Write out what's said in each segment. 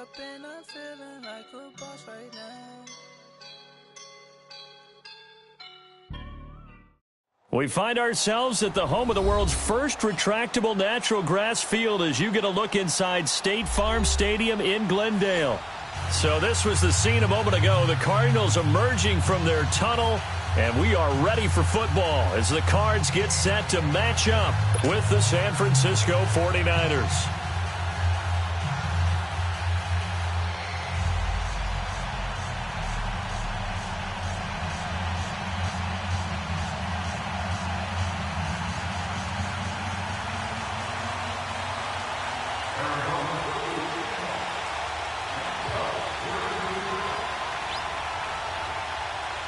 up and I'm feeling like a boss right now. We find ourselves at the home of the world's first retractable natural grass field as you get a look inside State Farm Stadium in Glendale. So this was the scene a moment ago. The Cardinals emerging from their tunnel, and we are ready for football as the Cards get set to match up with the San Francisco 49ers.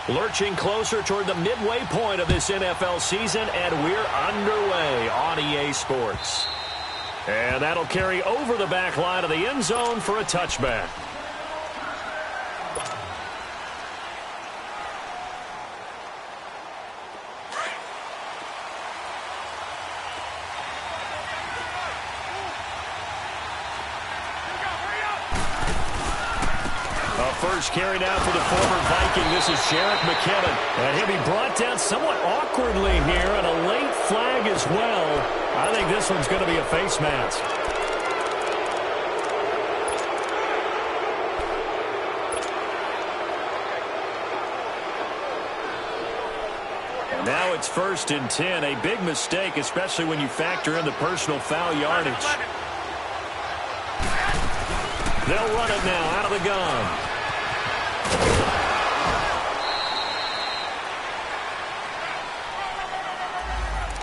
Lurching closer toward the midway point of this NFL season, and we're underway on EA Sports. And that'll carry over the back line of the end zone for a touchback. First carry now for the former Viking. This is Jerick McKinnon. And he'll be brought down somewhat awkwardly here, and a late flag as well. I think this one's going to be a face mask. And now it's 1st and 10. A big mistake, especially when you factor in the personal foul yardage. They'll run it now out of the gun.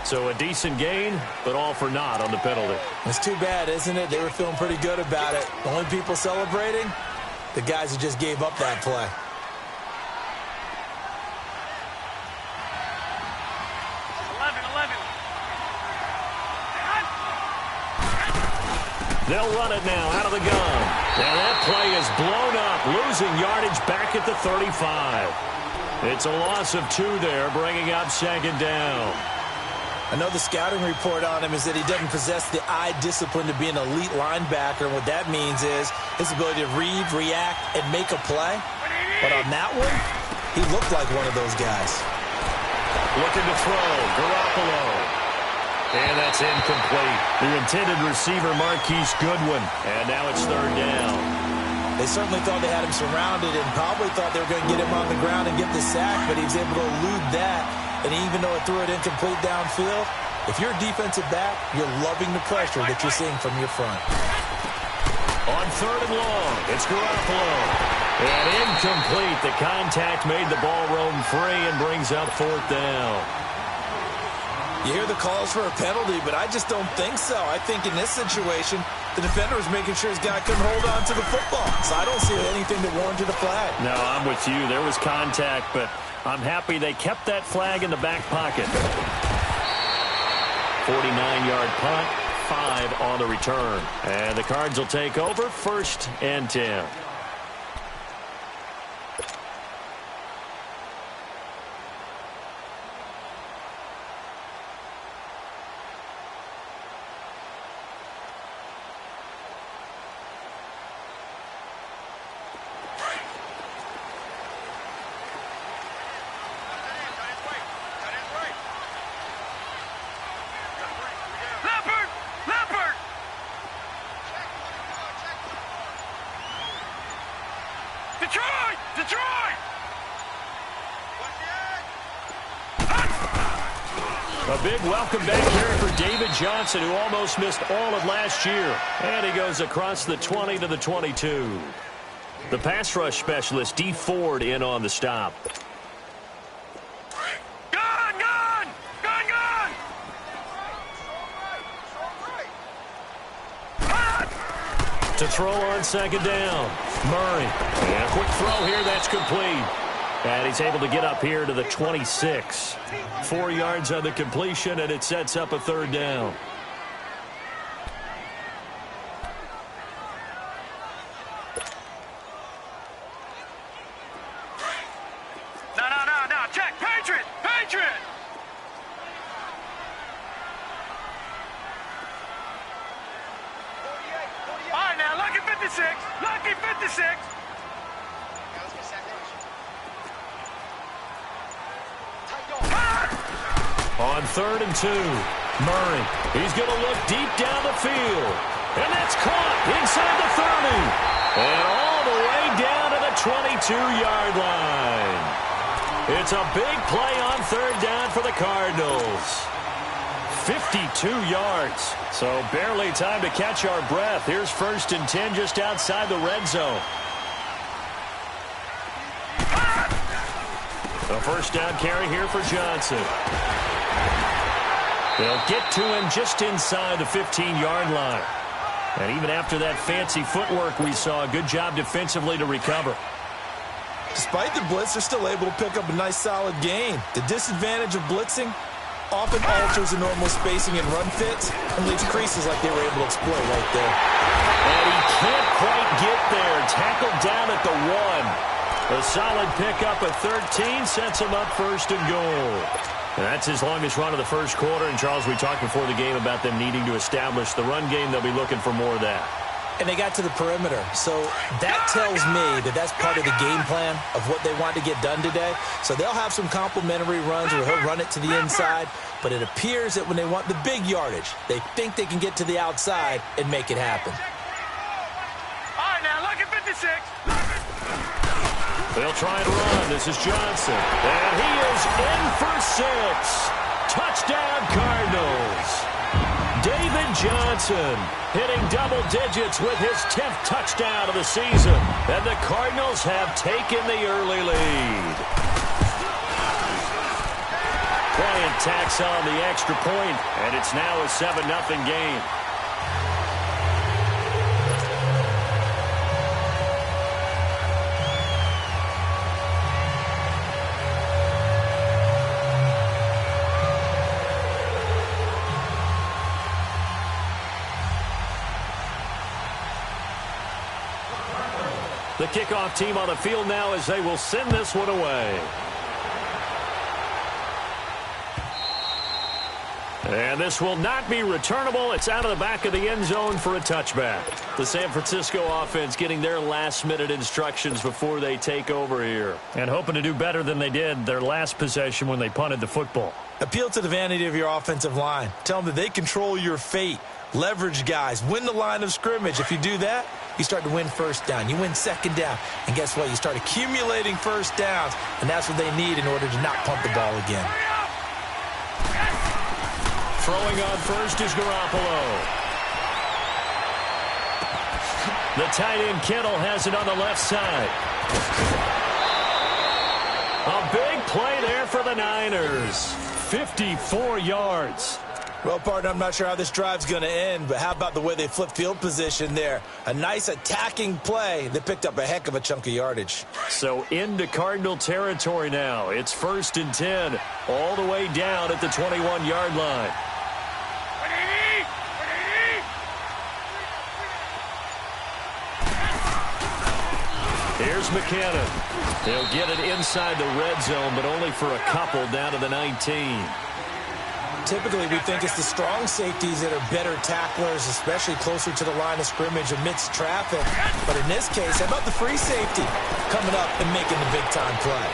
So a decent gain, but all for naught on the penalty. It's too bad, isn't it? They were feeling pretty good about it. The only people celebrating, the guys who just gave up that play. They'll run it now out of the gun. And that play is blown up, losing yardage back at the 35. It's a loss of 2 there, bringing up 2nd down. I know the scouting report on him is that he doesn't possess the eye discipline to be an elite linebacker. And what that means is his ability to read, react, and make a play. But on that one, he looked like one of those guys. Looking to throw, Garoppolo. And that's incomplete. The intended receiver, Marquise Goodwin. And now it's 3rd down. They certainly thought they had him surrounded and probably thought they were going to get him on the ground and get the sack, but he was able to elude that. And even though it threw it incomplete downfield, if you're a defensive back, you're loving the pressure that you're seeing from your front. On 3rd and long, it's Garoppolo. And incomplete. The contact made the ball roam free and brings up 4th down. You hear the calls for a penalty, but I just don't think so. I think in this situation, the defender was making sure his guy couldn't hold on to the football. So I don't see anything that warranted a flag. No, I'm with you. There was contact, but I'm happy they kept that flag in the back pocket. 49-yard punt, 5 on the return. And the Cards will take over, 1st and 10. A big welcome back here for David Johnson, who almost missed all of last year. And he goes across the 20 to the 22. The pass rush specialist, D. Ford, in on the stop. To throw on 2nd down. Murray. And a quick throw here, that's complete. And he's able to get up here to the 26. 4 yards on the completion, and it sets up a 3rd down. No. Check. Patriot. All right, now, look at 56. Look On 3rd and 2. Murray, he's going to look deep down the field. And that's caught inside the 30. And all the way down to the 22-yard line. It's a big play on 3rd down for the Cardinals. 52 yards. So barely time to catch our breath. Here's 1st and 10 just outside the red zone. A 1st down carry here for Johnson. They'll get to him just inside the 15-yard line. And even after that fancy footwork we saw, a good job defensively to recover. Despite the blitz, they're still able to pick up a nice solid gain. The disadvantage of blitzing often alters the normal spacing and run fits and leaves creases like they were able to exploit right there. And he can't quite get there. Tackled down at the 1. A solid pickup at 13 sets him up 1st and goal. And that's his longest run of the first quarter. And, Charles, we talked before the game about them needing to establish the run game. They'll be looking for more of that. And they got to the perimeter. So that tells me that that's part of the game plan of what they want to get done today. So they'll have some complementary runs where he'll run it to the inside. But it appears that when they want the big yardage, they think they can get to the outside and make it happen. All right, now look at 56. They'll try and run. This is Johnson. And he is in for 6. Touchdown, Cardinals. David Johnson hitting double digits with his 10th touchdown of the season. And the Cardinals have taken the early lead. Bryant tacks on the extra point, and it's now a 7-0 game. The kickoff team on the field now as they will send this one away. And this will not be returnable. It's out of the back of the end zone for a touchback. The San Francisco offense getting their last-minute instructions before they take over here. And hoping to do better than they did their last possession when they punted the football. Appeal to the vanity of your offensive line. Tell them that they control your fate. Leverage guys. Win the line of scrimmage. If you do that, you start to win 1st down. You win 2nd down. And guess what? You start accumulating 1st downs. And that's what they need in order to not punt the ball again. Throwing on first is Garoppolo. The tight end Kittle has it on the left side. A big play there for the Niners. 54 yards. Well, partner, I'm not sure how this drive's going to end, but how about the way they flip field position there? A nice attacking play that picked up a heck of a chunk of yardage. So into Cardinal territory now. It's 1st and 10, all the way down at the 21-yard line. Here's McKinnon. They'll get it inside the red zone, but only for a couple down to the 19. Typically, we think it's the strong safeties that are better tacklers, especially closer to the line of scrimmage amidst traffic. But in this case, how about the free safety coming up and making the big-time play?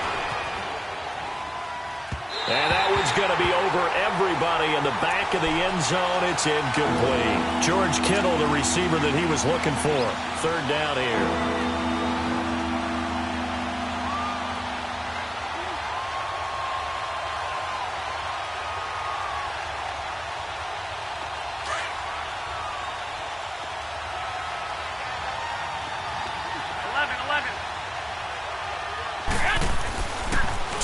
And that one's going to be over everybody in the back of the end zone. It's incomplete. George Kittle, the receiver that he was looking for. 3rd down here.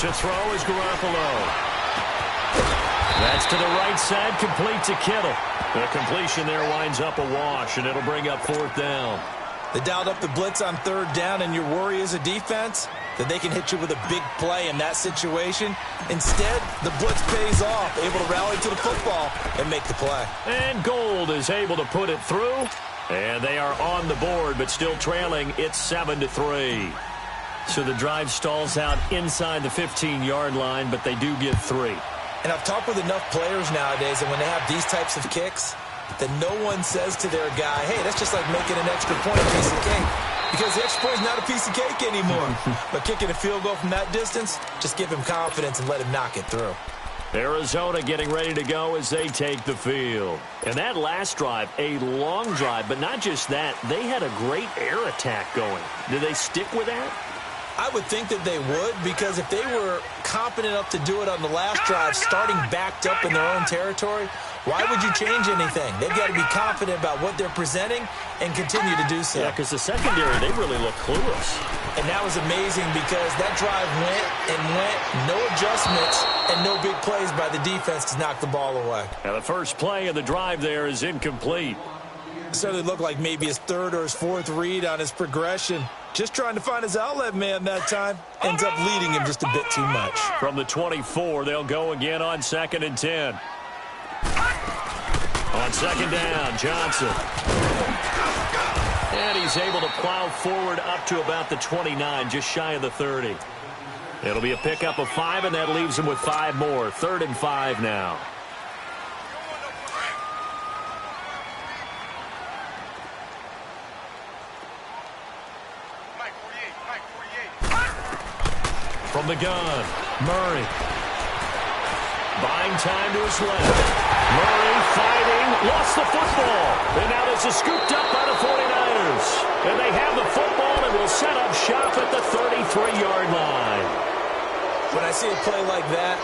To throw is Garoppolo. That's to the right side, complete to Kittle. The completion there winds up a wash, and it'll bring up 4th down. They dialed up the blitz on 3rd down, and your worry as a defense that they can hit you with a big play in that situation. Instead, the blitz pays off, able to rally to the football and make the play. And Gold is able to put it through, and they are on the board, but still trailing. It's 7-3. So the drive stalls out inside the 15-yard line, but they do get 3. And I've talked with enough players nowadays that when they have these types of kicks, that no one says to their guy, hey, that's just like making an extra point a piece of cake. Because the extra point is not a piece of cake anymore. But kicking a field goal from that distance, just give him confidence and let him knock it through. Arizona getting ready to go as they take the field. And that last drive, a long drive, but not just that, they had a great air attack going. Did they stick with that? I would think that they would, because if they were confident enough to do it on the last drive, starting backed up in their own territory, why would you change anything? They've got to be confident about what they're presenting and continue to do so. Yeah, because the secondary, they really look clueless. And that was amazing because that drive went and went, no adjustments, and no big plays by the defense to knock the ball away. Now the first play of the drive there is incomplete. Certainly looked like maybe his third or his fourth read on his progression. Just trying to find his outlet man that time. Ends up leading him just a bit too much. From the 24, they'll go again on 2nd and 10. On 2nd down, Johnson. And he's able to plow forward up to about the 29, just shy of the 30. It'll be a pickup of 5, and that leaves him with 5 more. 3rd and 5 now. From the gun, Murray. Buying time to his left. Murray fighting, lost the football. And now this is scooped up by the 49ers. And they have the football and will set up shop at the 33-yard line. When I see a play like that,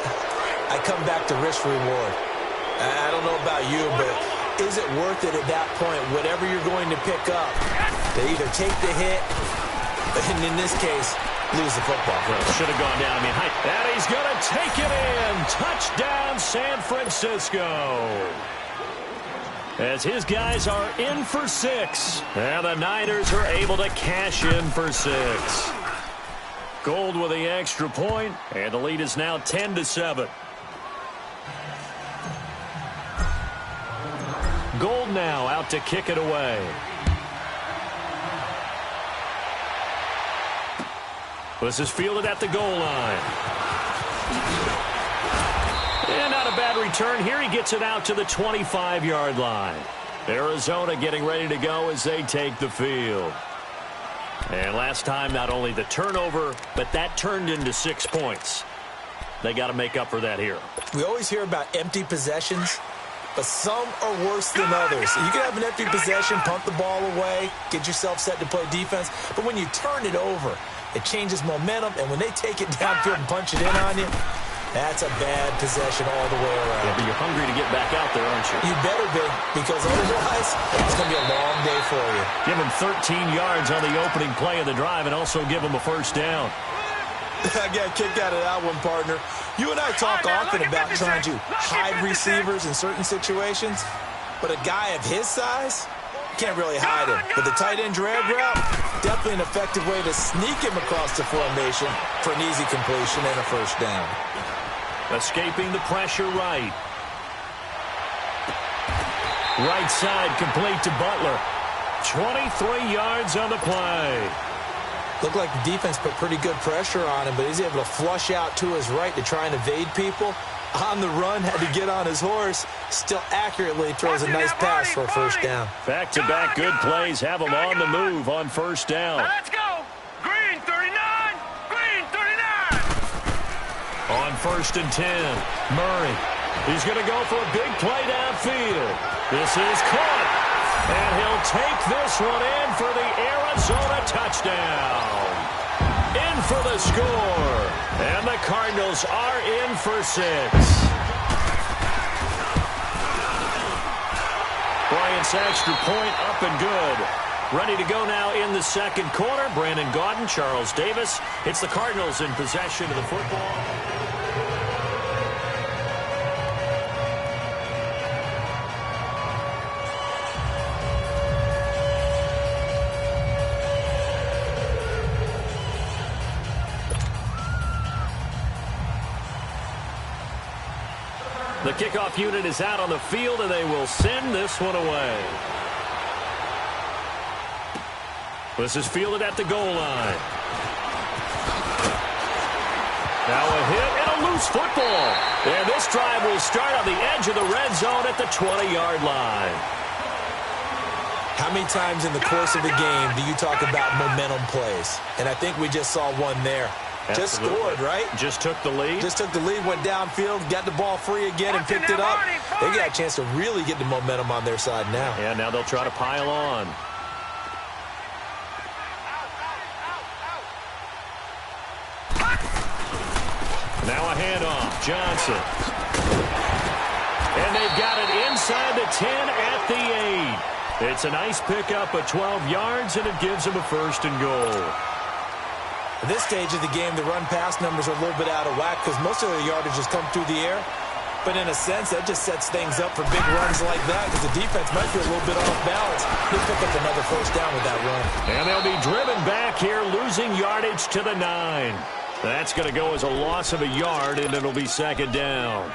I come back to risk-reward. I don't know about you, but is it worth it at that point, whatever you're going to pick up, to either take the hit, and in this case, lose the football. Well, should have gone down. And he's going to take it in. Touchdown, San Francisco. As his guys are in for 6. And the Niners are able to cash in for 6. Gold with the extra point, and the lead is now 10-7. Gold now out to kick it away. This is fielded at the goal line. And not a bad return here. He gets it out to the 25-yard line. Arizona getting ready to go as they take the field. And last time, not only the turnover, but that turned into 6 points. They got to make up for that here. We always hear about empty possessions, but some are worse than others. You can have an empty possession, punt the ball away, get yourself set to play defense, but when you turn it over, it changes momentum, and when they take it downfield and punch it in on you, that's a bad possession all the way around. Yeah, but you're hungry to get back out there, aren't you? You better be, because otherwise, it's going to be a long day for you. Give him 13 yards on the opening play of the drive and also give him a first down. I got a kick out of that one, partner. You and I talk often about trying to hide receivers in certain situations, but a guy of his size, can't really hide him. But the tight end drag route, definitely an effective way to sneak him across the formation for an easy completion and a first down. Escaping the pressure right. Right side complete to Butler. 23 yards on the play. Looked like the defense put pretty good pressure on him, but he's able to flush out to his right to try and evade people. On the run, had to get on his horse. Still accurately throws a nice pass for a first down. Back-to-back good plays have him on the move on first down. Now let's go. Green 39. Green 39. On 1st and 10, Murray. He's going to go for a big play downfield. This is caught. And he'll take this one in for the Arizona touchdown. In for the score. And the Cardinals are in for 6. Bryant's extra point up and good. Ready to go now in the second quarter. Brandon Gaudin, Charles Davis. It's the Cardinals in possession of the football. The kickoff unit is out on the field, and they will send this one away. This is fielded at the goal line. Now a hit and a loose football. And this drive will start on the edge of the red zone at the 20-yard line. How many times in the course of a game do you talk about momentum plays? And I think we just saw one there. Just scored, right? Just took the lead. Just took the lead, went downfield, got the ball free again, and picked it up. They got a chance to really get the momentum on their side now. Yeah, now they'll try to pile on. Now a handoff. Johnson. And they've got it inside the 10 at the 8. It's a nice pickup of 12 yards, and it gives them a 1st and goal. At this stage of the game, the run-pass numbers are a little bit out of whack because most of their yardage has come through the air. But in a sense, that just sets things up for big runs like that because the defense might be a little bit off balance. He'll pick up another 1st down with that run. And they'll be driven back here, losing yardage to the 9. That's going to go as a loss of a yard, and it'll be 2nd down.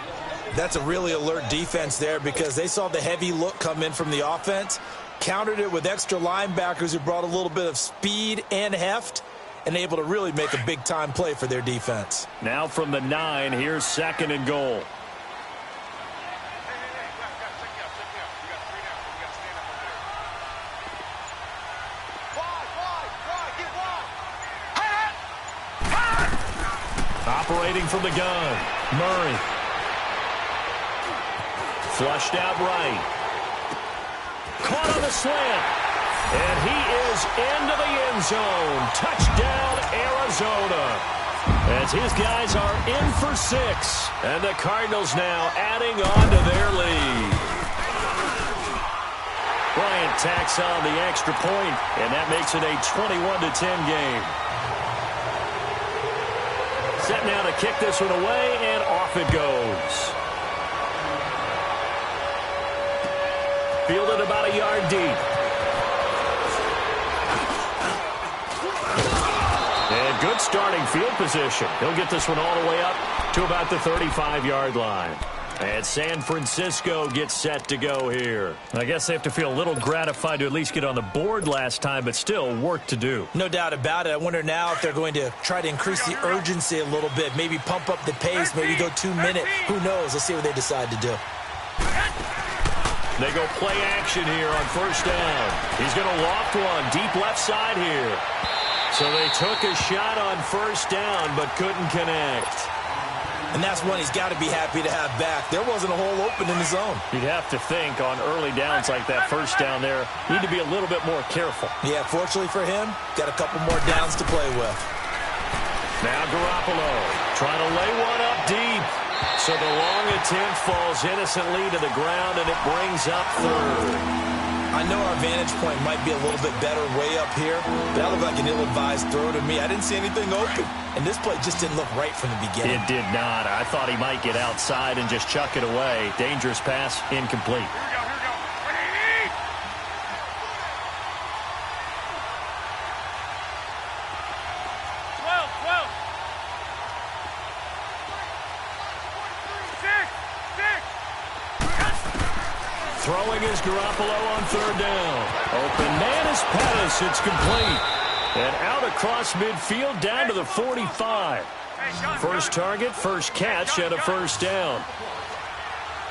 That's a really alert defense there because they saw the heavy look come in from the offense, countered it with extra linebackers who brought a little bit of speed and heft, and able to really make a big-time play for their defense. Now from the 9, here's 2nd and goal. Operating from the gun, Murray. Flushed out right. Caught on the slant. And he is into the end zone. Touchdown, Arizona. As his guys are in for 6. And the Cardinals now adding on to their lead. Bryant tacks on the extra point, and that makes it a 21-10 game. Set now to kick this one away, and off it goes. Fielded about a yard deep. And good starting field position. He'll get this one all the way up to about the 35-yard line. And San Francisco gets set to go here. I guess they have to feel a little gratified to at least get on the board last time, but still work to do. No doubt about it. I wonder now if they're going to try to increase the urgency a little bit, maybe pump up the pace, maybe go 2-minute. Who knows? Let's see what they decide to do. They go play action here on 1st down. He's going to loft one deep left side here. So they took a shot on 1st down, but couldn't connect. And that's one he's got to be happy to have back. There wasn't a hole open in the zone. You'd have to think on early downs like that 1st down there, need to be a little bit more careful. Yeah, fortunately for him, got a couple more downs to play with. Now Garoppolo trying to lay one up deep. So the long attempt falls innocently to the ground, and it brings up 3rd. I know our vantage point might be a little bit better way up here, but that looked like an ill-advised throw to me. I didn't see anything open, and this play just didn't look right from the beginning. It did not. I thought he might get outside and just chuck it away. Dangerous pass, incomplete. Throwing is Garoppolo on 3rd down. Open man is Pettis. It's complete. And out across midfield down to the 45. First target, first catch, and a 1st down.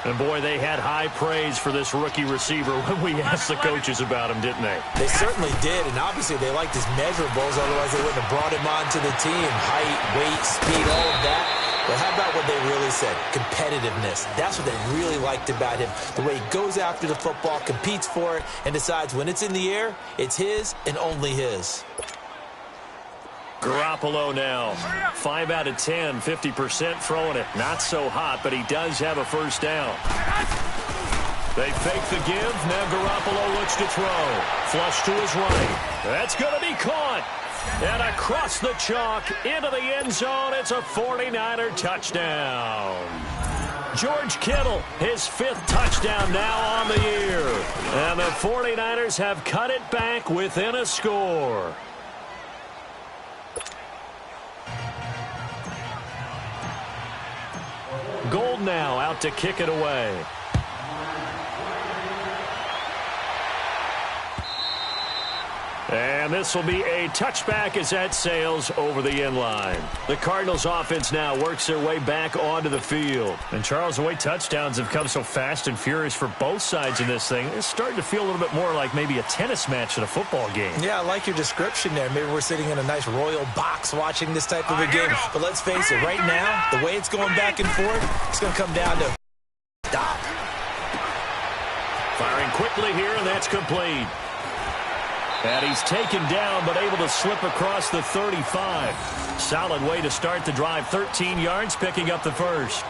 And, boy, they had high praise for this rookie receiver when we asked the coaches about him, didn't they? They certainly did, and obviously they liked his measurables. Otherwise, they wouldn't have brought him onto the team. Height, weight, speed, all of that. But how about what they really said? Competitiveness. That's what they really liked about him. The way he goes after the football, competes for it, and decides when it's in the air, it's his and only his. Garoppolo now. 5 out of 10, 50% throwing it. Not so hot, but he does have a 1st down. They fake the give. Now Garoppolo looks to throw. Flush to his right. That's going to be caught. And across the chalk into the end zone, it's a 49er touchdown. George Kittle, his 5th touchdown now on the year. And the 49ers have cut it back within a score. Gold now out to kick it away. And this will be a touchback as that sails over the end line. The Cardinals offense now works their way back onto the field. And Charles, the way touchdowns have come so fast and furious for both sides in this thing, it's starting to feel a little bit more like maybe a tennis match at a football game. Yeah, I like your description there. Maybe we're sitting in a nice royal box watching this type of a game. But let's face it, right now, the way it's going back and forth, it's going to come down to stop. Firing quickly here, and that's complete. And he's taken down, but able to slip across the 35. Solid way to start the drive. 13 yards, picking up the first.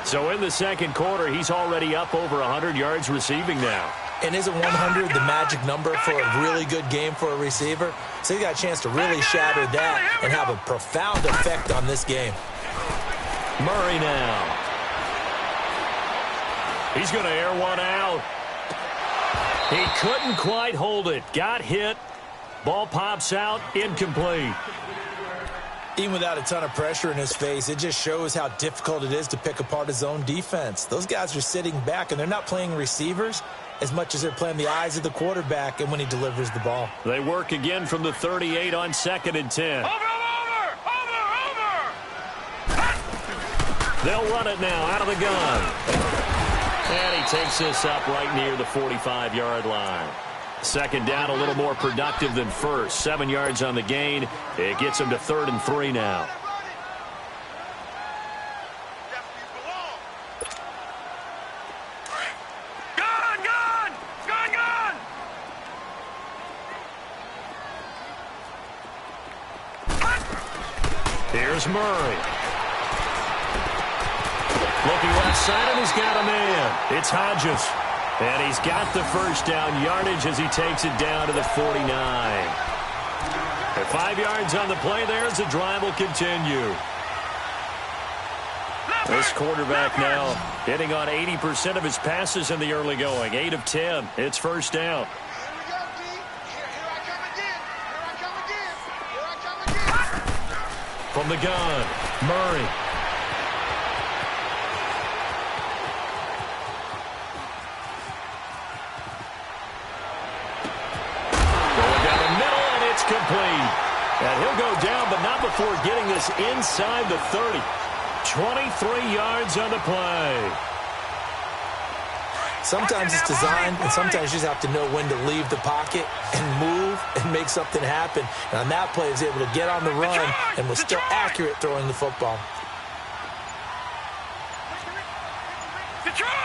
So in the second quarter, he's already up over 100 yards receiving now. And isn't 100 the magic number for a really good game for a receiver? So he got a chance to really shatter that and have a profound effect on this game. Murray now. He's going to air one out. He couldn't quite hold it. Got hit. Ball pops out. Incomplete. Even without a ton of pressure in his face, it just shows how difficult it is to pick apart his own defense. Those guys are sitting back, and they're not playing receivers as much as they're playing the eyes of the quarterback and when he delivers the ball. They work again from the 38 on 2nd and 10. Over! They'll run it now out of the gun. And he takes this up right near the 45-yard line. Second down, a little more productive than first. 7 yards on the gain. It gets him to 3rd and 3 now. Gun! Here's Murray. Looking left side, and he's got a man. It's Hodges. And he's got the first down yardage as he takes it down to the 49. And 5 yards on the play there as the drive will continue. This quarterback now hitting on 80% of his passes in the early going. 8 of 10. It's first down. From the gun, Murray. Complete. And he'll go down, but not before getting this inside the 30. 23 yards on the play. Sometimes it's designed, and sometimes you just have to know when to leave the pocket and move and make something happen. And on that play, he was able to get on the run and was still accurate throwing the football. Detroit!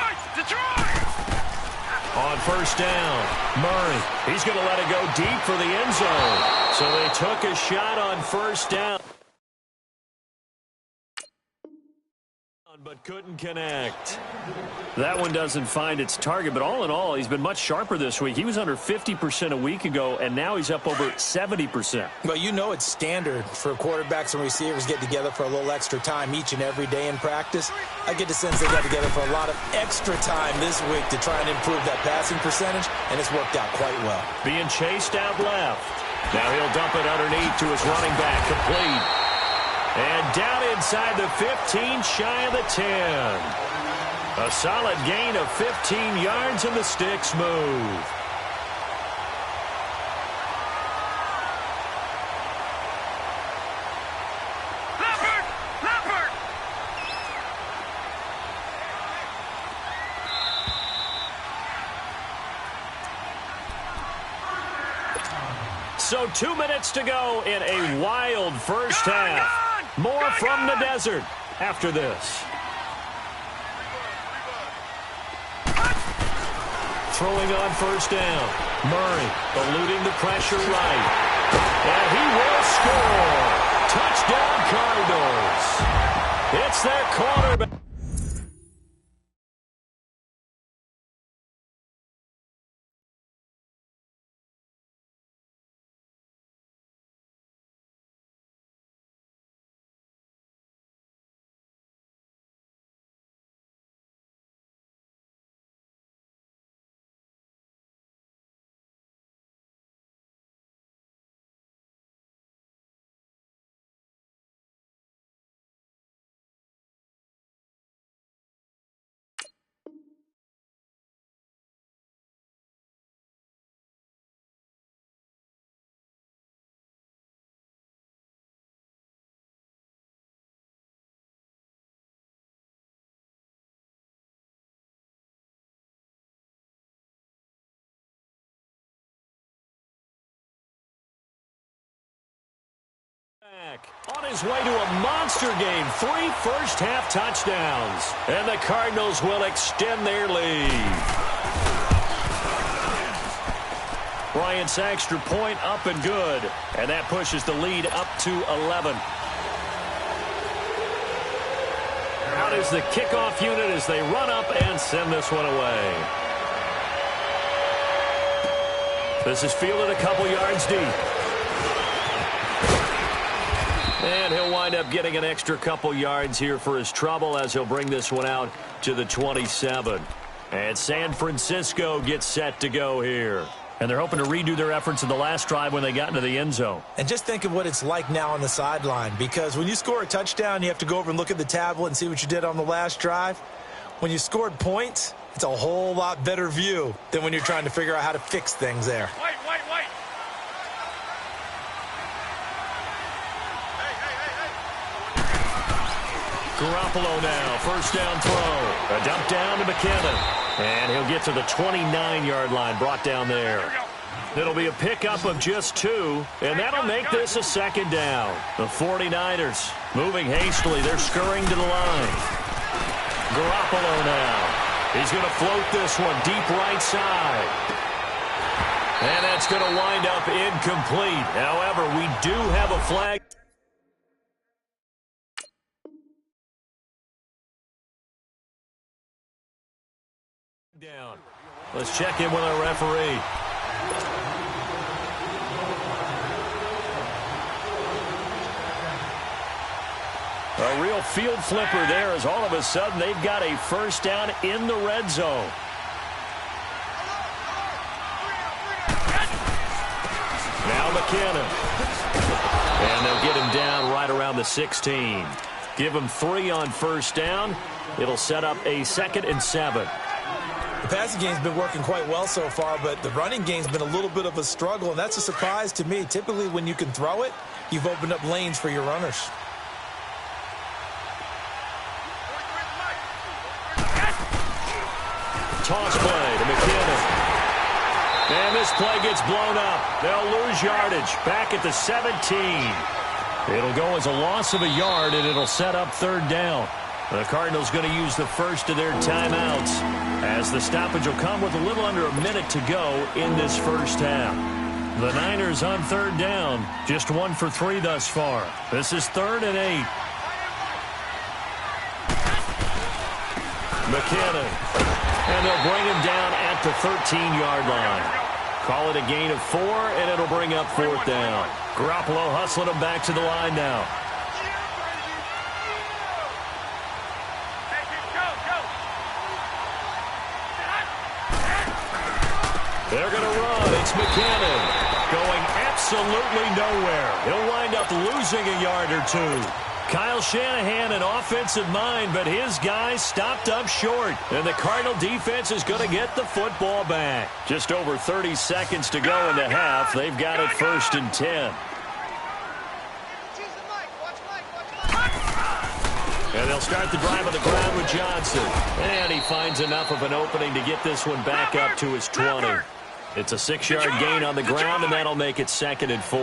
On first down, Murray. He's going to let it go deep for the end zone. So they took a shot on first down, but couldn't connect. That one doesn't find its target, but all in all, he's been much sharper this week. He was under 50% a week ago, and now he's up over 70%. Well, you know it's standard for quarterbacks and receivers get together for a little extra time each and every day in practice. I get the sense they got together for a lot of extra time this week to try and improve that passing percentage, and it's worked out quite well. Being chased out left. Now he'll dump it underneath to his running back, complete. And down inside the 15, shy of the 10. A solid gain of 15 yards, and the sticks move. Leopard! So 2 minutes to go in a wild first half. More from the desert after this. Throwing on first down. Murray eluding the pressure right. And he will score. Touchdown Cardinals. It's their quarterback. back. On his way to a monster game, 3 first-half touchdowns. And the Cardinals will extend their lead. Bryant's extra point up and good. And that pushes the lead up to 11. Out is the kickoff unit as they run up and send this one away. This is fielded a couple yards deep. And he'll wind up getting an extra couple yards here for his trouble as he'll bring this one out to the 27. And San Francisco gets set to go here. And they're hoping to redo their efforts in the last drive when they got into the end zone. And just think of what it's like now on the sideline, because when you score a touchdown, you have to go over and look at the tablet and see what you did on the last drive. When you scored points, it's a whole lot better view than when you're trying to figure out how to fix things there. Wait. Garoppolo now, first down throw. A dump down to McKinnon. And he'll get to the 29-yard line, brought down there. It'll be a pickup of just 2, and that'll make this a second down. The 49ers moving hastily. They're scurrying to the line. Garoppolo now. He's going to float this one deep right side. And that's going to wind up incomplete. However, we do have a flag. Down. Let's check in with our referee. A real field flipper there as all of a sudden they've got a first down in the red zone. Now McKinnon. And they'll get him down right around the 16. Give him 3 on first down. It'll set up a 2nd and 7. The passing game's been working quite well so far, but the running game's been a little bit of a struggle, and that's a surprise to me. Typically, when you can throw it, you've opened up lanes for your runners. Toss play to McKinnon. And this play gets blown up. They'll lose yardage back at the 17. It'll go as a loss of a yard, and it'll set up 3rd down. The Cardinals going to use the first of their timeouts as the stoppage will come with a little under a minute to go in this first half. The Niners on 3rd down, just 1 for 3 thus far. This is 3rd and 8. McKinnon. And they'll bring him down at the 13-yard line. Call it a gain of 4, and it'll bring up 4th down. Garoppolo hustling him back to the line now. They're going to run. It's McKinnon going absolutely nowhere. He'll wind up losing a yard or 2. Kyle Shanahan, an offensive mind, but his guys stopped up short. And the Cardinal defense is going to get the football back. Just over 30 seconds to go in the half. They've got it 1st and 10. And they'll start the drive on the ground with Johnson. And he finds enough of an opening to get this one back up to his 20. It's a 6-yard gain on the ground, and that'll make it 2nd and 4.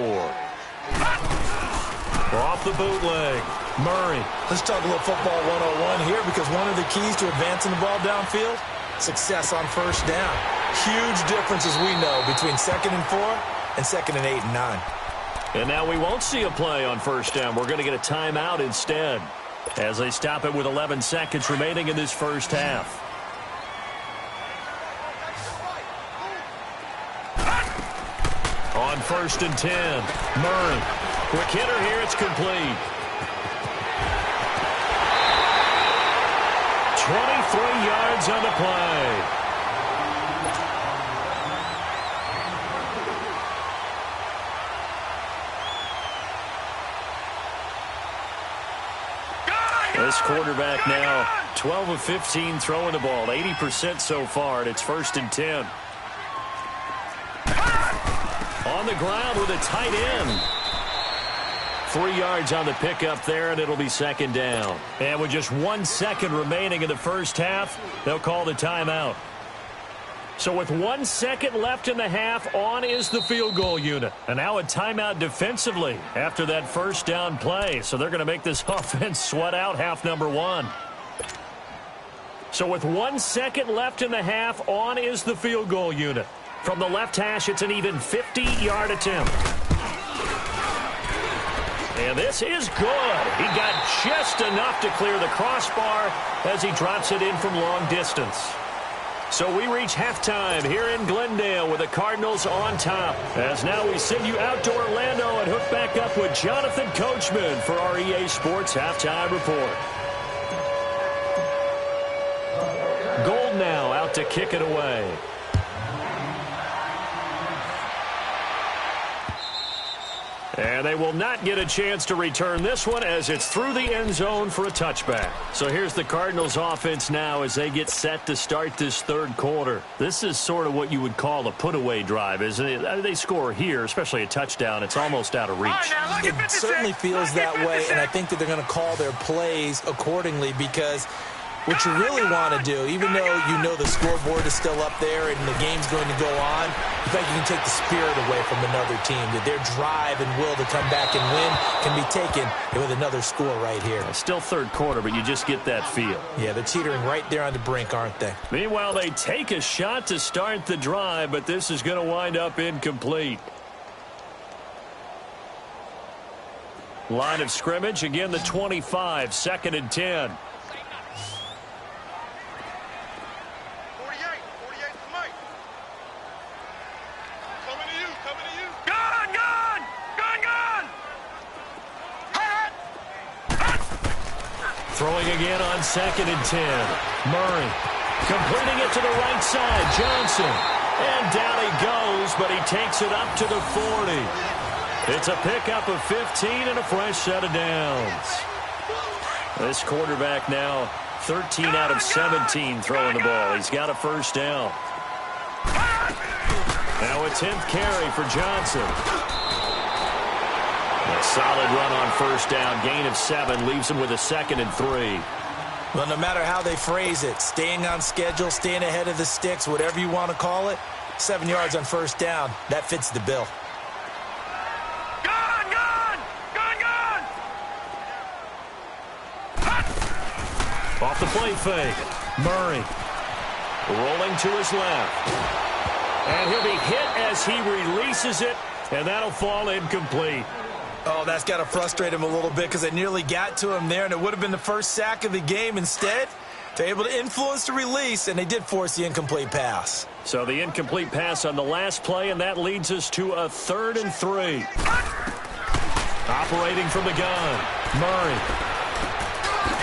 Off the bootleg. Murray. Let's talk a little football 101 here, because one of the keys to advancing the ball downfield, success on first down. Huge difference, as we know, between 2nd and 4 and 2nd and 8 and 9. And now we won't see a play on first down. We're going to get a timeout instead as they stop it with 11 seconds remaining in this first half. On 1st and 10, Murray. Quick hitter here, it's complete. 23 yards on the play. This quarterback now 12 of 15 throwing the ball, 80% so far, and it's 1st and 10. On the ground with a tight end. 3 yards on the pickup there, and it'll be 2nd down. And with just 1 second remaining in the first half, they'll call the timeout. So with 1 second left in the half, on is the field goal unit. And now a timeout defensively after that first down play. So they're going to make this offense sweat out half number one. So with 1 second left in the half, on is the field goal unit. From the left hash, it's an even 50-yard attempt. And this is good. He got just enough to clear the crossbar as he drops it in from long distance. So we reach halftime here in Glendale with the Cardinals on top. As now we send you out to Orlando and hook back up with Jonathan Coachman for our EA Sports Halftime Report. Gold now out to kick it away. And they will not get a chance to return this one as it's through the end zone for a touchback. So here's the Cardinals offense now as they get set to start this third quarter. This is sort of what you would call a put-away drive, isn't it? They score here, especially a touchdown. It's almost out of reach. It certainly feels that way, and I think that they're going to call their plays accordingly because what you really want to do, even though you know the scoreboard is still up there and the game's going to go on, in fact, you can take the spirit away from another team. That their drive and will to come back and win can be taken with another score right here. It's still third quarter, but you just get that feel. Yeah, they're teetering right there on the brink, aren't they? Meanwhile, they take a shot to start the drive, but this is going to wind up incomplete. Line of scrimmage, again the 25, 2nd and 10. Throwing again on 2nd and 10. Murray completing it to the right side. Johnson. And down he goes, but he takes it up to the 40. It's a pickup of 15 and a fresh set of downs. This quarterback now 13 out of 17 throwing the ball. He's got a first down. Now a 10th carry for Johnson. A solid run on first down. Gain of 7 leaves him with a 2nd and 3. Well, no matter how they phrase it, staying on schedule, staying ahead of the sticks, whatever you want to call it, 7 yards on first down, that fits the bill. Off the play fake. Murray rolling to his left. And he'll be hit as he releases it, and that'll fall incomplete. Oh, that's got to frustrate him a little bit because they nearly got to him there, and it would have been the first sack of the game. Instead, they're able to influence the release, and they did force the incomplete pass. So the incomplete pass on the last play, and that leads us to a 3rd and 3. Operating from the gun, Murray.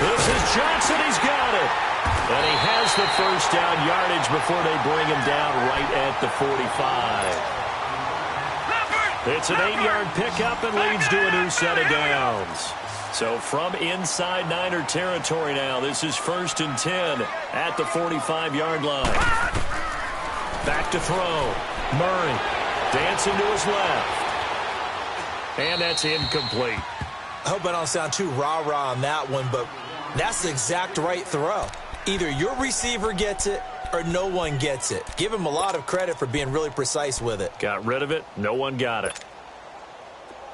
This is Johnson. He's got it. And he has the first down yardage before they bring him down right at the 45. It's an 8-yard pickup and leads to a new set of downs. So from inside Niner territory now, this is 1st and 10 at the 45-yard line. Back to throw. Murray dancing to his left. And that's incomplete. I hope I don't sound too rah-rah on that one, but that's the exact right throw. Either your receiver gets it or no one gets it. Give him a lot of credit for being really precise with it. Got rid of it. No one got it.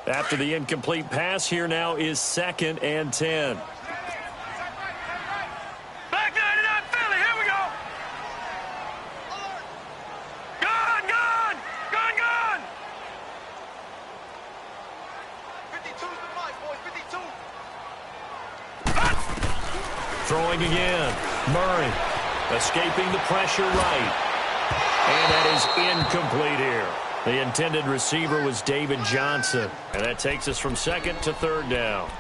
After the incomplete pass, here now is 2nd and 10. Back 99 Philly, here we go. Gun. 52's the mic, boys, 52. Throwing again. Murray escaping the pressure right. And that is incomplete here. The intended receiver was David Johnson. And that takes us from 2nd to 3rd down.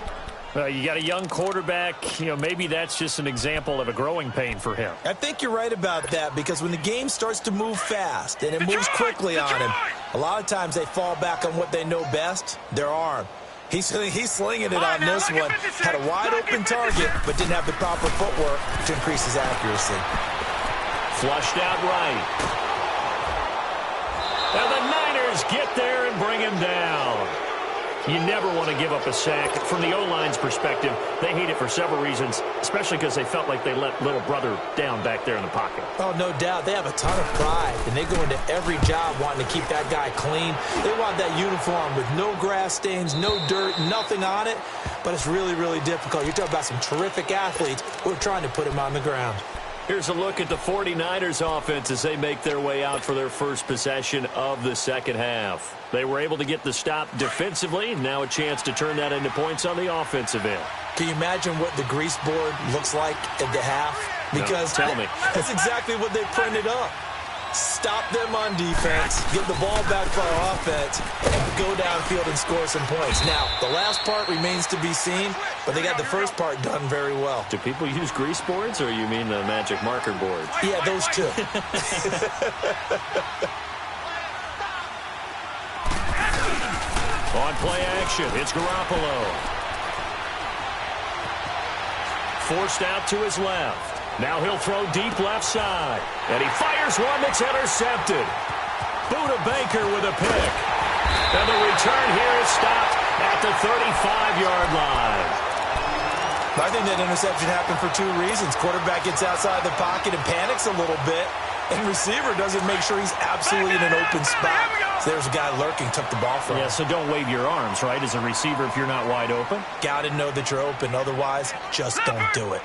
You got a young quarterback. Maybe that's just an example of a growing pain for him. I think you're right about that because when the game starts to move fast and it moves quickly on him, a lot of times they fall back on what they know best, their arm. He's slinging it on this one. Had a wide-open target, but didn't have the proper footwork to increase his accuracy. Flushed out right. And the Niners get there and bring him down. You never want to give up a sack. From the O-line's perspective, they hate it for several reasons, especially because they felt like they let little brother down back there in the pocket. Oh, no doubt. They have a ton of pride, and they go into every job wanting to keep that guy clean. They want that uniform with no grass stains, no dirt, nothing on it, but it's really, really difficult. You're talking about some terrific athletes who are trying to put him on the ground. Here's a look at the 49ers offense as they make their way out for their first possession of the second half. They were able to get the stop defensively. Now a chance to turn that into points on the offensive end. Can you imagine what the grease board looks like at the half? Because no, tell me. That's exactly what they printed up. Stop them on defense, get the ball back for our offense, and go downfield and score some points. Now, the last part remains to be seen, but they got the first part done very well. Do people use grease boards, or you mean the magic marker boards? Yeah, those two. On play action, it's Garoppolo. Forced out to his left. Now he'll throw deep left side. And he fires one that's intercepted. Buda Baker with a pick. And the return here is stopped at the 35-yard line. I think that interception happened for two reasons. Quarterback gets outside the pocket and panics a little bit. And receiver doesn't make sure he's absolutely in an open spot. So there's a guy lurking, took the ball from him. Yeah, so don't wave your arms, right, as a receiver if you're not wide open. Got to know that you're open. Otherwise, just don't do it.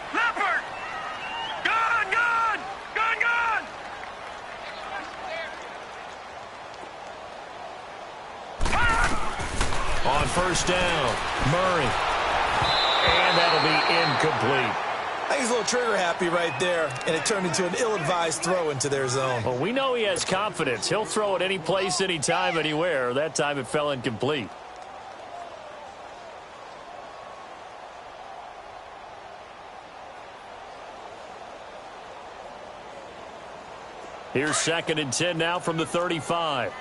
On first down, Murray. And that'll be incomplete. I think he's a little trigger happy right there, and it turned into an ill-advised throw into their zone. Well, we know he has confidence. He'll throw it any place, anytime, anywhere. That time it fell incomplete. Here's 2nd and 10 now from the 35.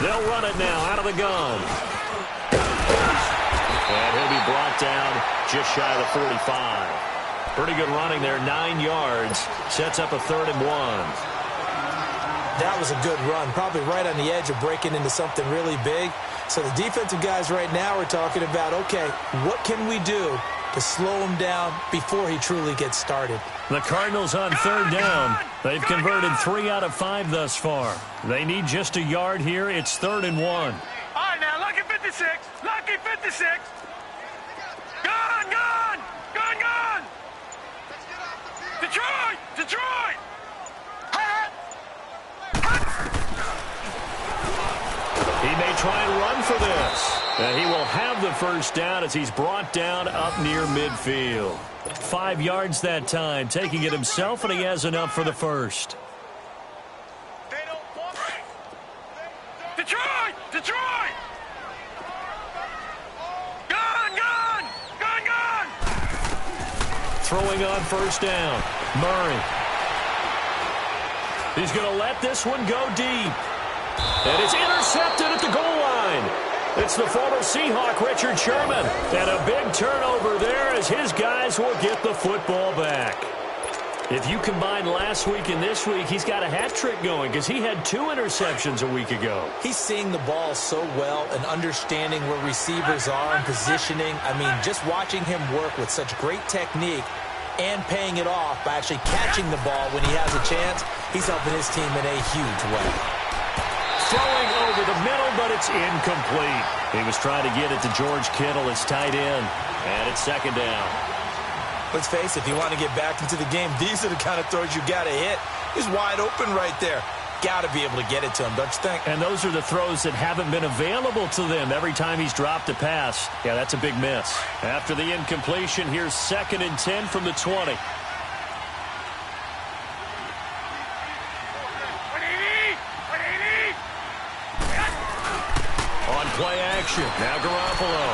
They'll run it now out of the gun. And he'll be brought down just shy of the 45. Pretty good running there, 9 yards. Sets up a 3rd and 1. That was a good run, probably right on the edge of breaking into something really big. So the defensive guys right now are talking about, okay, what can we do to slow him down before he truly gets started? The Cardinals on 3rd down. They've converted 3 out of 5 thus far. They need just a yard here. It's 3rd and 1. All right, now, lucky 56. Lucky 56. Gun! Detroit! Detroit! He may try and run for this. And he will have the first down as he's brought down up near midfield. 5 yards that time, taking it himself, and he has enough for the first. Detroit! Detroit! Gun! Throwing on first down, Murray. He's going to let this one go deep. And it's intercepted at the goal line. It's the former Seahawk, Richard Sherman. And a big turnover there as his guys will get the football back. If you combine last week and this week, he's got a hat trick going because he had 2 interceptions a week ago. He's seeing the ball so well and understanding where receivers are and positioning. I mean, just watching him work with such great technique and paying it off by actually catching the ball when he has a chance, he's helping his team in a huge way. Throwing over the middle, but it's incomplete. He was trying to get it to George Kittle, his tight end, and it's 2nd down. Let's face it, if you want to get back into the game, these are the kind of throws you got to hit. He's wide open right there. Got to be able to get it to him, don't you think? And those are the throws that haven't been available to them every time he's dropped a pass. Yeah, that's a big miss. After the incompletion, here's 2nd and 10 from the 20. Play action. Now Garoppolo.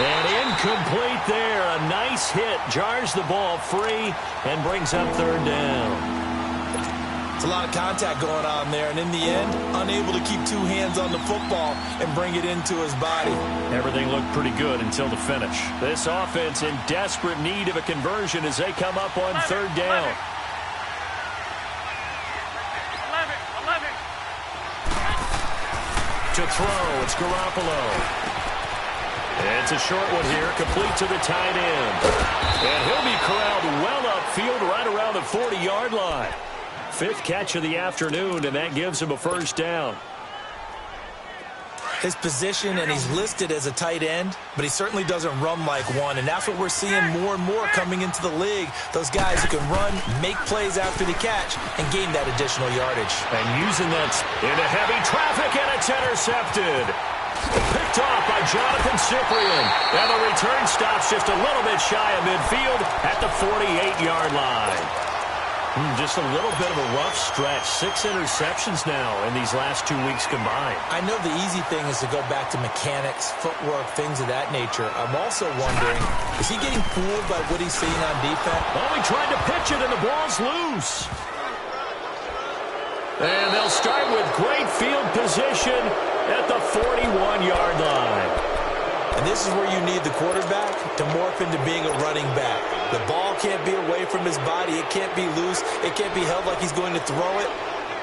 And incomplete there. A nice hit. Jars the ball free and brings up 3rd down. It's a lot of contact going on there. And in the end, unable to keep 2 hands on the football and bring it into his body. Everything looked pretty good until the finish. This offense in desperate need of a conversion as they come up on 3rd down. To throw, it's Garoppolo. It's a short one here, complete to the tight end. And he'll be corralled well upfield right around the 40-yard line. 5th catch of the afternoon, and that gives him a first down. His position, and he's listed as a tight end, but he certainly doesn't run like one, and that's what we're seeing more and more coming into the league. Those guys who can run, make plays after the catch, and gain that additional yardage. And using that into heavy traffic, and it's intercepted. Picked off by Jonathan Cyprien. And the return stops just a little bit shy of midfield at the 48-yard line. Just a little bit of a rough stretch. 6 interceptions now in these last 2 weeks combined. I know the easy thing is to go back to mechanics, footwork, things of that nature. I'm also wondering, is he getting fooled by what he's seeing on defense? Oh, he tried to pitch it, and the ball's loose. And they'll start with great field position at the 41-yard line. And this is where you need the quarterback to morph into being a running back. The ball can't be away from his body. It can't be loose. It can't be held like he's going to throw it.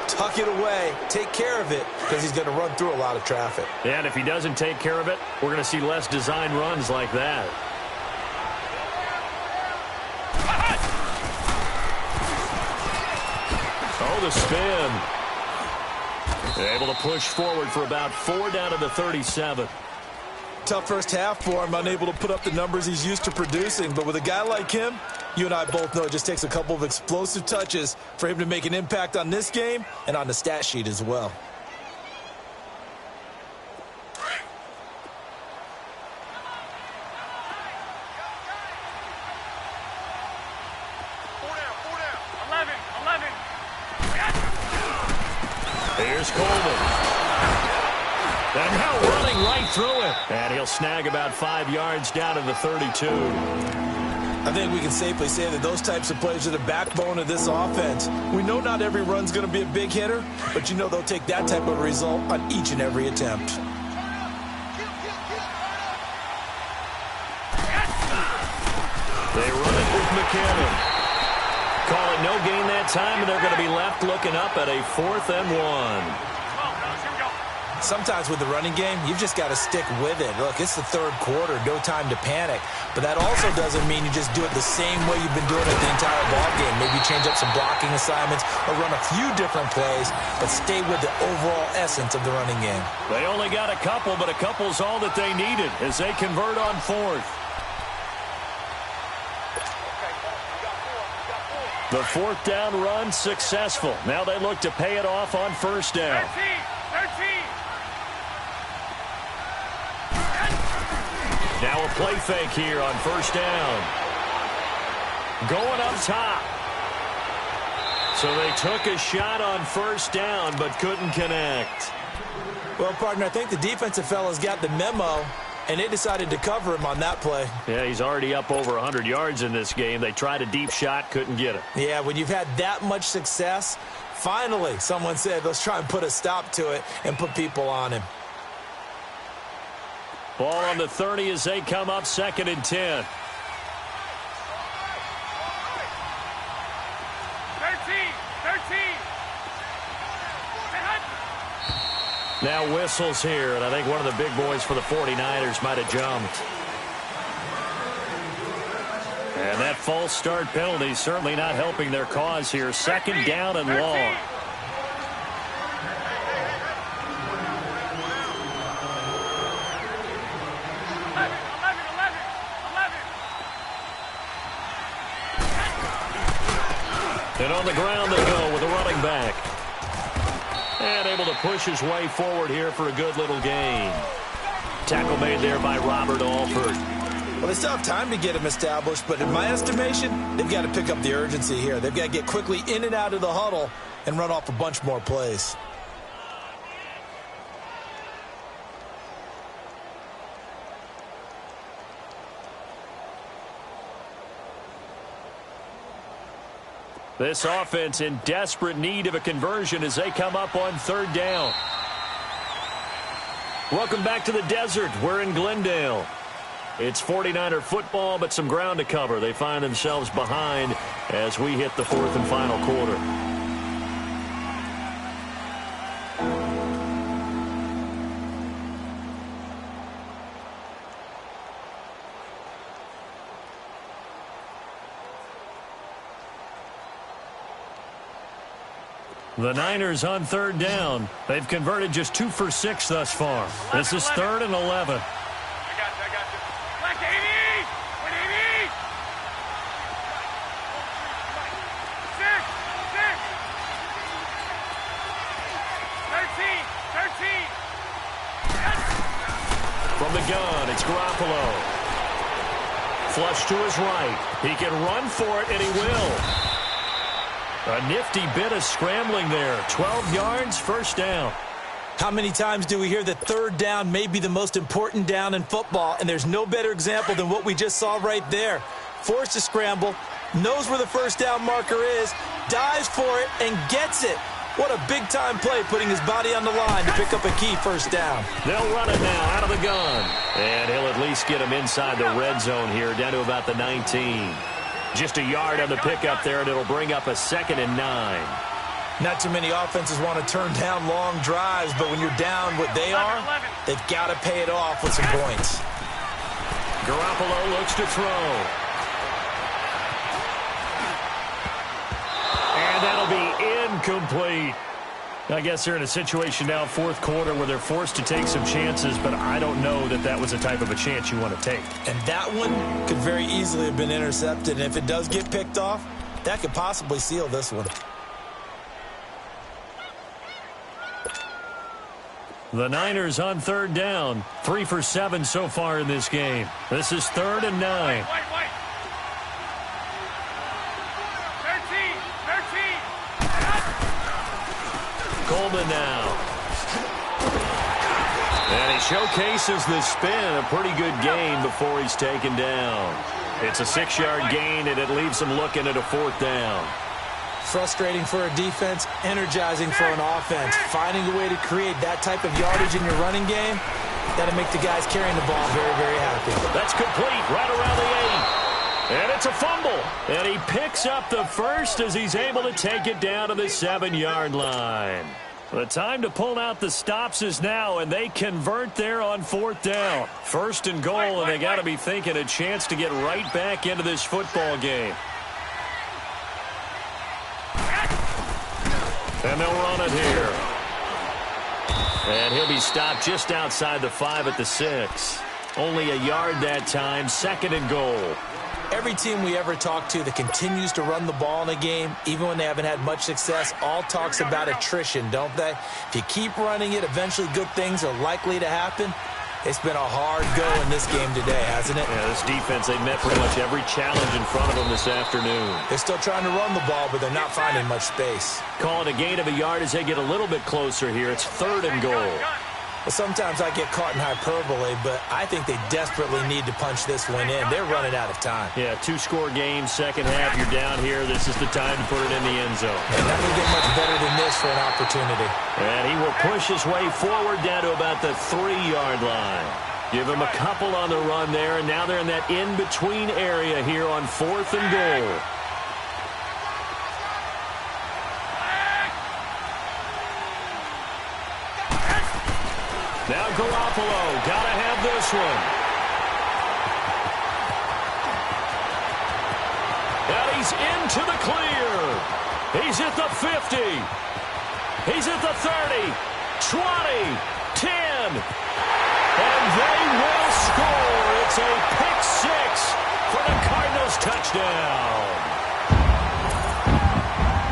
Tuck it away. Take care of it, because he's going to run through a lot of traffic. Yeah, and if he doesn't take care of it, we're going to see less design runs like that. Oh, the spin. Able to push forward for about 4 down to the 37. Tough first half for him, unable to put up the numbers he's used to producing. But with a guy like him, you and I both know it just takes a couple of explosive touches for him to make an impact on this game and on the stat sheet as well. Here's Coleman. And now running right through it. And he'll snag about 5 yards down to the 32. I think we can safely say that those types of plays are the backbone of this offense. We know not every run's going to be a big hitter, but you know they'll take that type of result on each and every attempt. They run it with McKinnon. Call it no gain that time, and they're going to be left looking up at a 4th and 1. Sometimes with the running game, you've just got to stick with it. Look, it's the 3rd quarter, no time to panic. But that also doesn't mean you just do it the same way you've been doing it the entire ballgame. Maybe change up some blocking assignments or run a few different plays, but stay with the overall essence of the running game. They only got a couple, but a couple's all that they needed as they convert on 4th. The 4th down run successful. Now they look to pay it off on 1st down. 13. Now a play fake here on 1st down. Going up top. So they took a shot on 1st down but couldn't connect. Well, partner, I think the defensive fellas got the memo, and they decided to cover him on that play. Yeah, he's already up over 100 yards in this game. They tried a deep shot, couldn't get it. Yeah, when you've had that much success, finally, someone said, let's try and put a stop to it and put people on him. Ball on the 30 as they come up 2nd and 10. 13. Now whistles here, and I think one of the big boys for the 49ers might have jumped. And that false start penalty certainly not helping their cause here. 2nd down and long. And on the ground they go with a running back. And able to push his way forward here for a good little gain. Tackle made there by Robert Alford. Well, they still have time to get him established, but in my estimation, they've got to pick up the urgency here. They've got to get quickly in and out of the huddle and run off a bunch more plays. This offense in desperate need of a conversion as they come up on 3rd down. Welcome back to the desert. We're in Glendale. It's 49er football, but some ground to cover. They find themselves behind as we hit the 4th and final quarter. The Niners on third down. They've converted just 2 for 6 thus far. This is 3rd and 11. I got you. Black 80! 180! 6! 13! From the gun, it's Garoppolo. Flush to his right. He can run for it, and he will. A nifty bit of scrambling there. 12 yards, first down. How many times do we hear that third down may be the most important down in football, and there's no better example than what we just saw right there. Forced to scramble, knows where the first down marker is, dives for it, and gets it. What a big-time play, putting his body on the line to pick up a key first down. They'll run it now out of the gun. And he'll at least get him inside the red zone here, down to about the 19. Just a yard on the pickup there, and it'll bring up a 2nd and 9. Not too many offenses want to turn down long drives, but when you're down what they are, they've got to pay it off with some points. Garoppolo looks to throw. And that'll be incomplete. I guess they're in a situation now, 4th quarter, where they're forced to take some chances, but I don't know that that was the type of a chance you want to take. And that one could very easily have been intercepted, and if it does get picked off, that could possibly seal this one. The Niners on third down. 3 for 7 so far in this game. This is 3rd and 9. White. 13! Coleman now. And he showcases the spin. A pretty good gain before he's taken down. It's a 6-yard gain, and it leaves him looking at a 4th down. Frustrating for a defense, energizing for an offense. Finding a way to create that type of yardage in your running game, that'll make the guys carrying the ball very, very happy. That's complete right around the 8. And it's a fumble. And he picks up the first as he's able to take it down to the 7-yard line. The time to pull out the stops is now, and they convert there on 4th down. 1st and goal, and they got to be thinking a chance to get right back into this football game. And they'll run it here. And he'll be stopped just outside the 5 at the 6. Only a yard that time, 2nd and goal. Every team we ever talk to that continues to run the ball in a game, even when they haven't had much success, all talks about attrition, don't they? If you keep running it, eventually good things are likely to happen. It's been a hard go in this game today, hasn't it? Yeah, this defense, they met pretty much every challenge in front of them this afternoon. They're still trying to run the ball, but they're not finding much space. Call it a gain of a yard as they get a little bit closer here. It's 3rd and goal. Well, sometimes I get caught in hyperbole, but I think they desperately need to punch this one in. They're running out of time. Yeah, 2-score game, second half, you're down here. This is the time to put it in the end zone. And not going to get much better than this for an opportunity. And he will push his way forward down to about the 3-yard line. Give him a couple on the run there, and now they're in that in-between area here on 4th and goal. Now Garoppolo, gotta have this one. And he's into the clear. He's at the 50. He's at the 30, 20, 10. And they will score. It's a pick 6 for the Cardinals touchdown.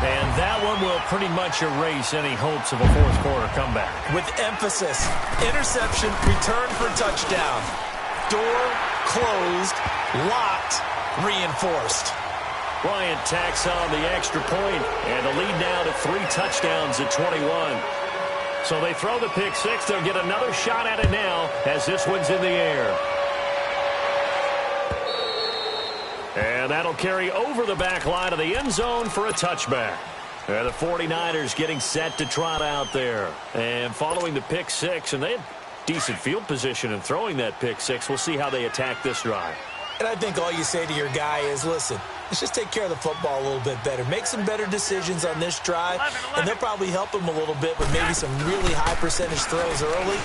And that one will pretty much erase any hopes of a 4th quarter comeback. With emphasis, interception, return for touchdown. Door closed, locked, reinforced. Bryant tacks on the extra point, and the lead now to 3 touchdowns at 21. So they throw the pick 6. They'll get another shot at it now as this one's in the air. And that'll carry over the back line of the end zone for a touchback. And the 49ers getting set to trot out there. And following the pick 6, and they had decent field position in throwing that pick 6. We'll see how they attack this drive. And I think all you say to your guy is, listen, let's just take care of the football a little bit better. Make some better decisions on this drive, and they'll probably help him a little bit with maybe some really high percentage throws early.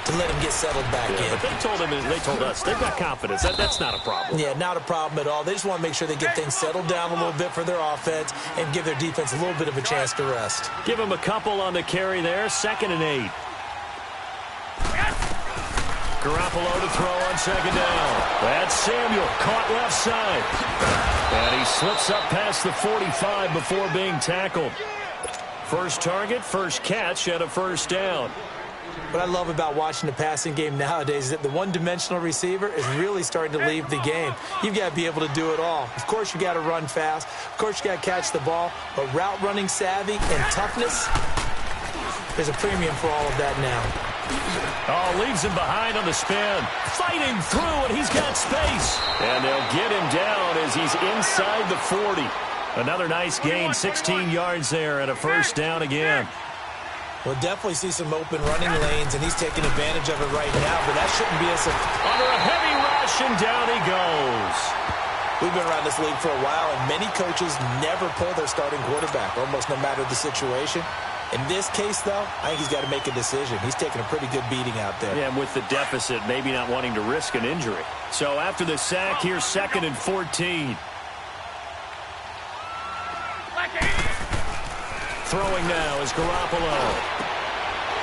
to let him get settled back in. But they told us they've got confidence. That's not a problem. Yeah, not a problem at all. They just want to make sure they get things settled down a little bit for their offense and give their defense a little bit of a chance to rest. Give them a couple on the carry there. 2nd and 8. Garoppolo to throw on 2nd down. That's Samuel, caught left side. And he slips up past the 45 before being tackled. First target, first catch, and a 1st down. What I love about watching the passing game nowadays is that the one-dimensional receiver is really starting to leave the game. You've got to be able to do it all. Of course, you got to run fast. Of course, you got to catch the ball. But route running savvy and toughness, there's a premium for all of that now. Oh, leaves him behind on the spin. Fighting through, and he's got space. And they'll get him down as he's inside the 40. Another nice gain, 16 yards there, and a 1st down again. We'll definitely see some open running lanes, and he's taking advantage of it right now, but that shouldn't be under a heavy rush, and down he goes. We've been around this league for a while, and many coaches never pull their starting quarterback, almost no matter the situation. In this case, though, I think he's got to make a decision. He's taking a pretty good beating out there. Yeah, and with the deficit, maybe not wanting to risk an injury. So after the sack, here's 2nd and 14. Throwing now is Garoppolo.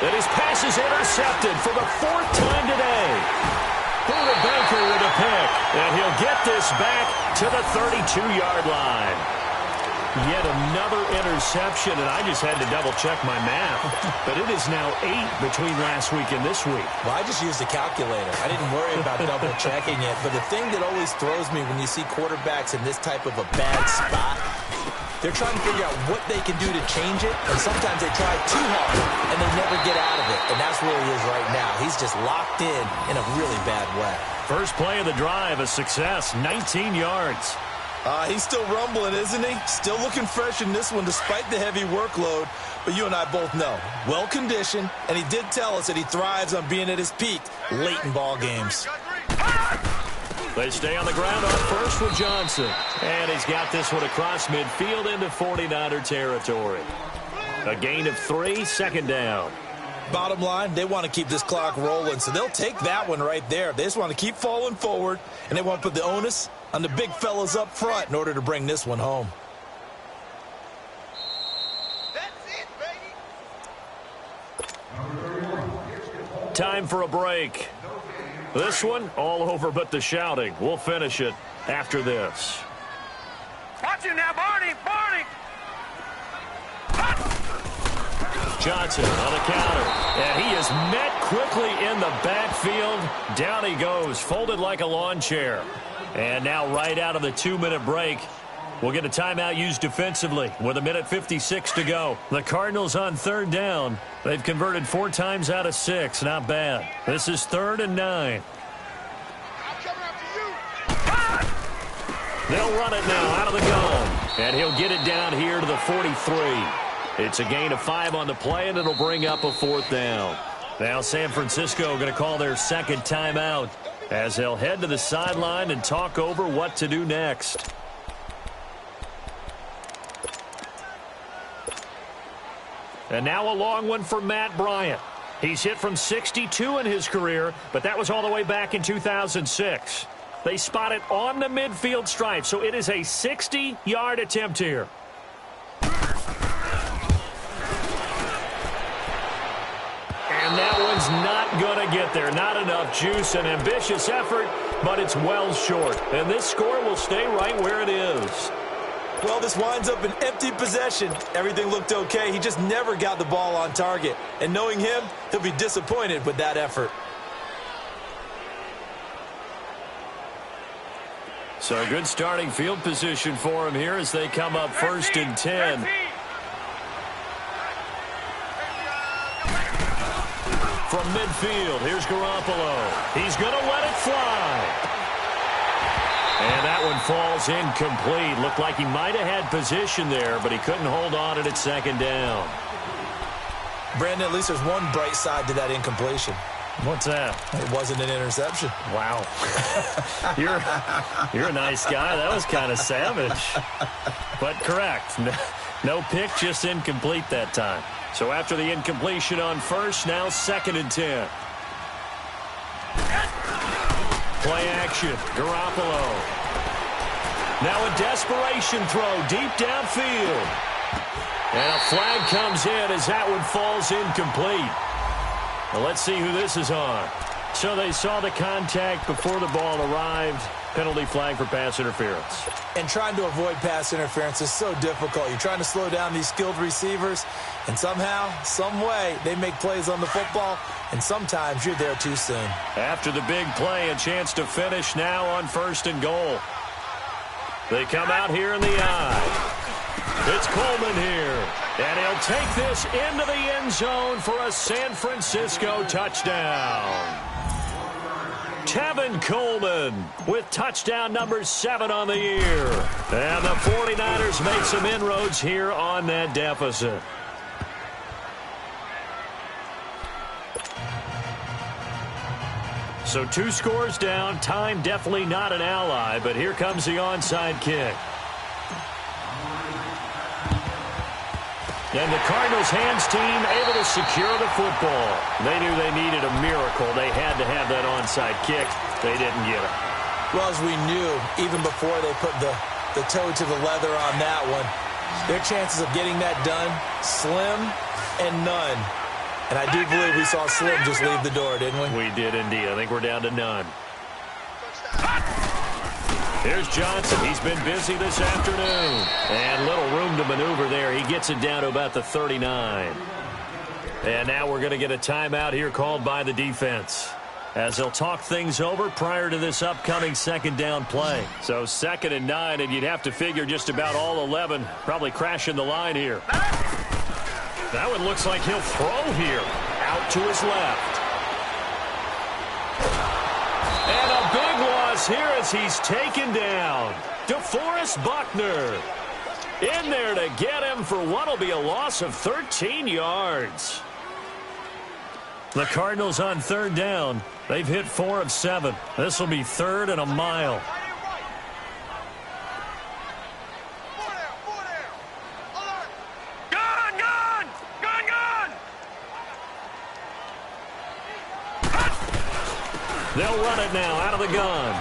And his pass is intercepted for the 4th time today. Buda Baker with a pick. And he'll get this back to the 32-yard line. Yet another interception, and I just had to double-check my math. But it is now 8 between last week and this week. Well, I just used a calculator. I didn't worry about double-checking it. But the thing that always throws me when you see quarterbacks in this type of a bad spot, they're trying to figure out what they can do to change it, and sometimes they try too hard, and they never get out of it. And that's where he is right now. He's just locked in a really bad way. First play of the drive, a success, 19 yards. He's still rumbling, isn't he? Still looking fresh in this one despite the heavy workload. But you and I both know, well-conditioned, and he did tell us that he thrives on being at his peak late in ball games. They stay on the ground on first with Johnson. And he's got this one across midfield into 49er territory. A gain of 3, 2nd down. Bottom line, they want to keep this clock rolling, so they'll take that one right there. They just want to keep falling forward, and they want to put the onus on the big fellas up front in order to bring this one home. That's it, baby. Time for a break. This one, all over but the shouting. We'll finish it after this. Watch it now, Barney! Barney! Johnson on the counter. And he is met quickly in the backfield. Down he goes, folded like a lawn chair. And now right out of the 2-minute break, we'll get a timeout used defensively with 1:56 to go. The Cardinals on 3rd down. They've converted 4 times out of 6. Not bad. This is 3rd and 9. They'll run it now out of the gun. And he'll get it down here to the 43. It's a gain of 5 on the play, and it'll bring up a 4th down. Now San Francisco going to call their 2nd timeout as they'll head to the sideline and talk over what to do next. And now a long one for Matt Bryant. He's hit from 62 in his career, but that was all the way back in 2006. They spot it on the midfield stripe, so it is a 60-yard attempt here. And that one's not going to get there. Not enough juice. An ambitious effort, but it's well short. And this score will stay right where it is. Well, this winds up an empty possession. Everything looked okay. He just never got the ball on target. And knowing him, he'll be disappointed with that effort. So good starting field position for him here as they come up 1st and 10. From midfield, here's Garoppolo. He's going to let it fly. And that one falls incomplete. Looked like he might have had position there, but he couldn't hold on at it 2nd down. Brandon, at least there's one bright side to that incompletion. What's that? It wasn't an interception. Wow. You're a nice guy. That was kind of savage. But correct. No pick, just incomplete that time. So after the incompletion on first, now 2nd and 10. Play action. Garoppolo. Now a desperation throw deep downfield. And a flag comes in as that one falls incomplete. Well, let's see who this is on. So they saw the contact before the ball arrived. Penalty flag for pass interference. And trying to avoid pass interference is so difficult. You're trying to slow down these skilled receivers, and somehow, some way, they make plays on the football, and sometimes you're there too soon. After the big play, a chance to finish now on 1st and goal. They come out here in the I. It's Coleman here, and he'll take this into the end zone for a San Francisco touchdown. Tevin Coleman with touchdown number 7 on the year. And the 49ers made some inroads here on that deficit. So 2 scores down. Time definitely not an ally, but here comes the onside kick. And the Cardinals' hands team able to secure the football. They knew they needed a miracle. They had to have that onside kick. They didn't get it. Well, as we knew, even before they put the toe to the leather on that one, their chances of getting that done, slim and none. And I do believe we saw Slim just leave the door, didn't we? We did indeed. I think we're down to none. Here's Johnson. He's been busy this afternoon. And little room to maneuver there. He gets it down to about the 39. And now we're going to get a timeout here called by the defense, as they'll talk things over prior to this upcoming 2nd down play. So 2nd and 9, and you'd have to figure just about all 11 probably crashing the line here. That one looks like he'll throw here. Out to his left. And a big loss here as he's taken down. DeForest Buckner in there to get him for what will be a loss of 13 yards. The Cardinals on 3rd down. They've hit 4 of 7. This will be 3rd and a mile. They'll run it now out of the gun.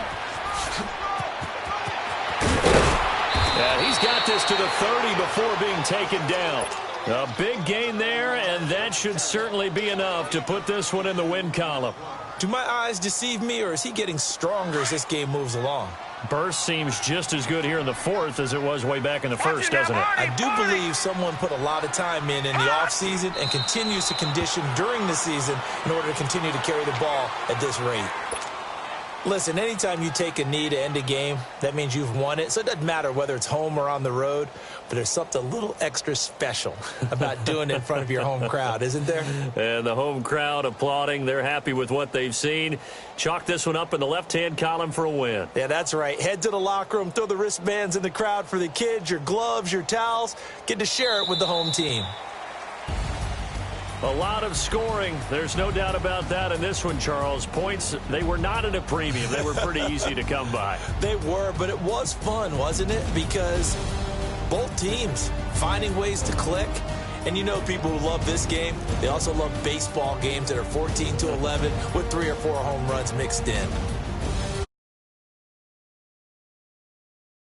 And he's got this to the 30 before being taken down. A big gain there, and that should certainly be enough to put this one in the win column. Do my eyes deceive me, or is he getting stronger as this game moves along? Burst seems just as good here in the 4th as it was way back in the 1st, doesn't it? I do believe someone put a lot of time in the offseason and continues to condition during the season in order to continue to carry the ball at this rate. Listen, anytime you take a knee to end a game, that means you've won it. So it doesn't matter whether it's home or on the road, but there's something a little extra special about doing it in front of your home crowd, isn't there? And the home crowd applauding. They're happy with what they've seen. Chalk this one up in the left-hand column for a win. Yeah, that's right. Head to the locker room, throw the wristbands in the crowd for the kids, your gloves, your towels. Get to share it with the home team. A lot of scoring. There's no doubt about that in this one, Charles. Points, they were not at a premium. They were pretty easy to come by. They were, but it was fun, wasn't it? Because both teams finding ways to click. And you know people who love this game, they also love baseball games that are 14-11 with 3 or 4 home runs mixed in.